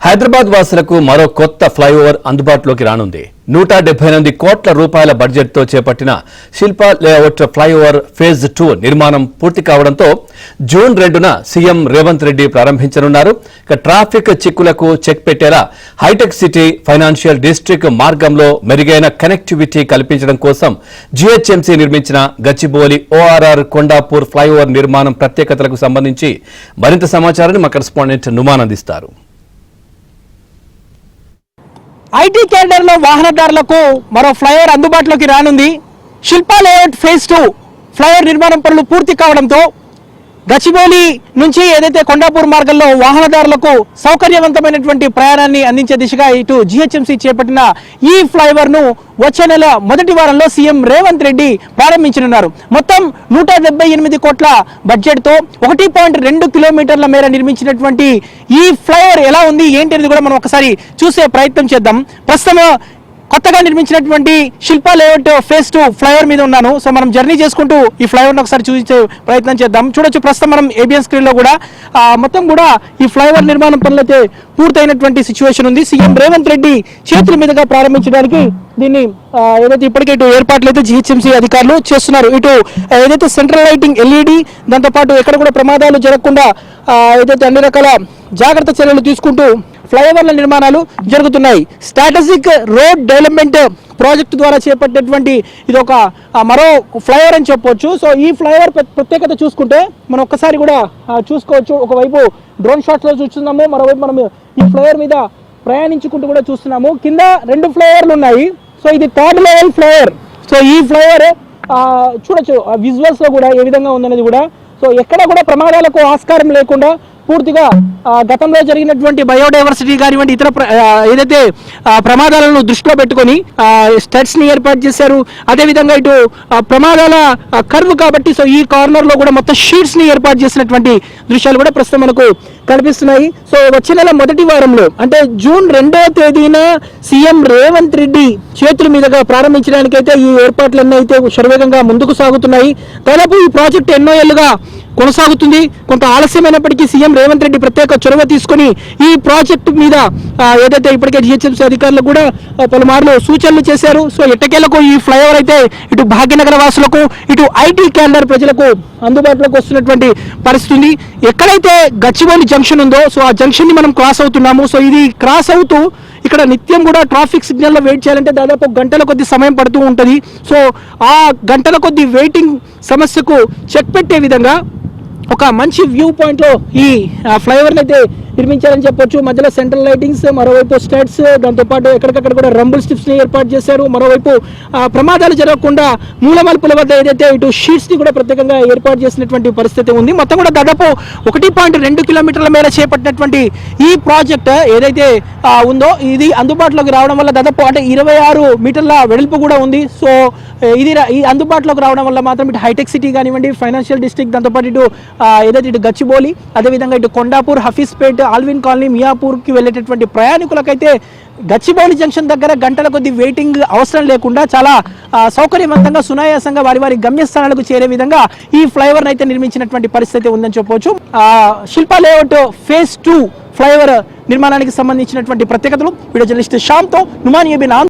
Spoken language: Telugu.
హైదరాబాద్ వాసులకు మరో కొత్త ఫ్లైఓవర్ అందుబాటులోకి రానుంది. 178 కోట్ల రూపాయల బడ్జెట్ తో చేపట్టిన శిల్పా లేఅవుట్ ఫ్లైఓవర్ ఫేజ్ 2 నిర్మాణం పూర్తి కావడంతో జూన్ 2న సీఎం రేవంత్ రెడ్డి ప్రారంభించనున్నారు. ట్రాఫిక్ చిక్కులకు చెక్ పెట్టేలా హైటెక్ సిటీ ఫైనాన్షియల్ డిస్ట్రిక్ట్ మార్గంలో మెరుగైన కనెక్టివిటీ కల్పించడం కోసం జీహెచ్ఎంసీ నిర్మించిన గచ్చిబౌలి ఓఆర్ఆర్ కొండాపూర్ ఫ్లైఓవర్ నిర్మాణం ప్రత్యేకతలకు సంబంధించి మరింత సమాచారాన్ని మా కరెస్పాండెంట్ నుమాన్ అందిస్తారు. ఐటీ క్యాడర్లో వాహనదారులకు మరో ఫ్లైఓవర్ అందుబాటులోకి రానుంది. శిల్పా లేఅవుట్ ఫేజ్ 2 ఫ్లైఓవర్ నిర్మాణం పనులు పూర్తి కావడంతో గచ్చిబౌలి నుంచి ఏదైతే కొండాపూర్ మార్గంలో వాహనదారులకు సౌకర్యవంతమైనటువంటి ప్రయాణాన్ని అందించే దిశగా ఇటు జీహెచ్ఎంసీ చేపట్టిన ఈ ఫ్లైఓవర్ ను వచ్చే నెల మొదటి వారంలో సీఎం రేవంత్ రెడ్డి ప్రారంభించనున్నారు. మొత్తం 178 కోట్ల బడ్జెట్ తో 1.2 కిలోమీటర్ల మేర నిర్మించినటువంటి ఈ ఫ్లైఓవర్ ఎలా ఉంది ఏంటి అనేది కూడా మనం ఒకసారి చూసే ప్రయత్నం చేద్దాం. ప్రస్తుతం కొత్తగా నిర్మించినటువంటి శిల్పా లేఅవుట్ ఫేజ్ 2 ఫ్లైఓవర్ మీద ఉన్నాను. సో మనం జర్నీ చేసుకుంటూ ఈ ఫ్లైఓవర్ను ఒకసారి చూసే ప్రయత్నం చేద్దాం. చూడొచ్చు ప్రస్తుతం మనం ఏబిఎన్ స్క్రీన్ లో కూడా మొత్తం కూడా ఈ ఫ్లైఓవర్ నిర్మాణం పనులు అయితే పూర్తయినటువంటి సిచ్యువేషన్ ఉంది. సీఎం రేవంత్ రెడ్డి చేతుల మీదుగా ప్రారంభించడానికి దీన్ని ఏదైతే ఇప్పటికే ఇటు ఏర్పాట్లు అయితే జీహెచ్ఎంసీ అధికారులు చేస్తున్నారు. ఇటు ఏదైతే సెంట్రల్ లైటింగ్ ఎల్ఈడి దాంతోపాటు ఎక్కడ కూడా ప్రమాదాలు జరగకుండా ఏదైతే అన్ని రకాల జాగ్రత్త చర్యలు తీసుకుంటూ ఫ్లైఓవర్ల నిర్మాణాలు జరుగుతున్నాయి. స్ట్రాటజిక్ రోడ్ డెవలప్మెంట్ ప్రాజెక్టు ద్వారా చేపట్టేటువంటి ఇది ఒక మరో ఫ్లైఓవర్ అని చెప్పొచ్చు. సో ఈ ఫ్లైఓవర్ ప్రత్యేకత చూసుకుంటే మనం ఒక్కసారి కూడా చూసుకోవచ్చు. ఒకవైపు డ్రోన్ షాట్స్ లో చూస్తున్నాము, మరోవైపు మనం ఈ ఫ్లైఓవర్ మీద ప్రయాణించుకుంటూ కూడా చూస్తున్నాము. కింద 2 ఫ్లైఓవర్లు ఉన్నాయి. సో ఇది 3rd లెవెల్ ఫ్లైఓవర్. సో ఈ ఫ్లైఓవర్ చూడొచ్చు విజువల్స్ లో కూడా ఏ విధంగా ఉందనేది కూడా. సో ఎక్కడ కూడా ప్రమాదాలకు ఆస్కారం లేకుండా పూర్తిగా గతంలో జరిగినటువంటి బయోడైవర్సిటీ కానివ్వండి ఇతర ఏదైతే ప్రమాదాలను దృష్టిలో పెట్టుకొని స్టడ్స్ ని ఏర్పాటు చేశారు. అదేవిధంగా ఇటు ప్రమాదాల కర్వ్ కాబట్టి సో ఈ కార్నర్ లో కూడా మొత్తం షీట్స్ ని ఏర్పాటు చేసినటువంటి దృశ్యాలు కూడా ప్రస్తుతం మనకు కనిపిస్తున్నాయి. సో వచ్చే నెల మొదటి వారంలో అంటే జూన్ 2వ తేదీన సీఎం రేవంత్ రెడ్డి చేతుల మీదుగా ప్రారంభించడానికైతే ఈ ఏర్పాట్లన్నీ అయితే శరవేగంగా ముందుకు సాగుతున్నాయి. దాదాపు ఈ ప్రాజెక్టు ఎన్నో ఏళ్లుగా కొనసాగుతుంది. కొంత ఆలస్యమైనప్పటికీ సీఎం రేవంత్ రెడ్డి ప్రత్యేక చొరవ తీసుకొని ఈ ప్రాజెక్టు మీద ఏదైతే ఇప్పటికే జీహెచ్ఎంసీ అధికారులు కూడా పలుమార్లు సూచనలు చేశారు. సో ఎట్టకేలకు ఈ ఫ్లైఓవర్ అయితే ఇటు భాగ్యనగర వాసులకు ఇటు ఐటీ క్యాడర్ ప్రజలకు అందుబాటులోకి వస్తున్నటువంటి పరిస్థితి. ఎక్కడైతే గచ్చిబౌలి జంక్షన్ ఉందో సో ఆ జంక్షన్ ని మనం క్రాస్ అవుతున్నాము. సో ఇది క్రాస్ అవుతూ ఇక్కడ నిత్యం కూడా ట్రాఫిక్ సిగ్నల్లో వెయిట్ చేయాలంటే దాదాపు గంటల కొద్ది సమయం పడుతూ ఉంటుంది. సో ఆ గంటల కొద్ది వెయిటింగ్ సమస్యకు చెక్ పెట్టే విధంగా ఒక మంచి వ్యూ పాయింట్ లో ఈ ఫ్లైఓవర్ని అయితే నిర్మించారని చెప్పొచ్చు. మధ్యలో సెంట్రల్ లైటింగ్స్, మరోవైపు స్టడ్స్, దాంతోపాటు ఎక్కడికక్కడ కూడా రంబుల్ స్టిప్స్ ని ఏర్పాటు చేశారు. మరోవైపు ప్రమాదాలు జరగకుండా మూలమలుపుల వద్ద ఏదైతే ఇటు షీట్స్ ని కూడా ప్రత్యేకంగా ఏర్పాటు చేసినటువంటి పరిస్థితి ఉంది. మొత్తం కూడా దాదాపు 1.2 కిలోమీటర్ల మేర చేపట్టినటువంటి ఈ ప్రాజెక్ట్ ఏదైతే ఉందో ఇది అందుబాటులోకి రావడం వల్ల దాదాపు అంటే 26 మీటర్ల వెడల్పు కూడా ఉంది. సో ఇది అందుబాటులోకి రావడం వల్ల మాత్రం ఇటు హైటెక్ సిటీ కానివ్వండి, ఫైనాన్షియల్ డిస్ట్రిక్ట్, దాంతోపాటు ఇటు ఏదైతే ఇటు గచ్చిబౌలి, అదేవిధంగా ఇటు కొండాపూర్, హఫీజ్పేట్, ఆల్విన్ కాలనీ, మియాపూర్కి వెళ్ళేటటువంటి ప్రయాణికులకైతే గచ్చిబౌలి జంక్షన్ దగ్గర గంటల కొద్ది వెయిటింగ్ అవసరం లేకుండా చాలా సౌకర్యవంతంగా సునాయాసంగా వారి గమ్యస్థానాలకు చేరే విధంగా ఈ ఫ్లైఓవర్ అయితే నిర్మించినటువంటి పరిస్థితి ఉందని చెప్పవచ్చు. శిల్పా లేఅవుట్ ఫేజ్ 2 ఫ్లైఓవర్ నిర్మాణానికి సంబంధించినటువంటి ప్రత్యేకతలు వీడియో జర్నలిస్ట్ శ్యామ్తో నుమాన్ ఏబిన్.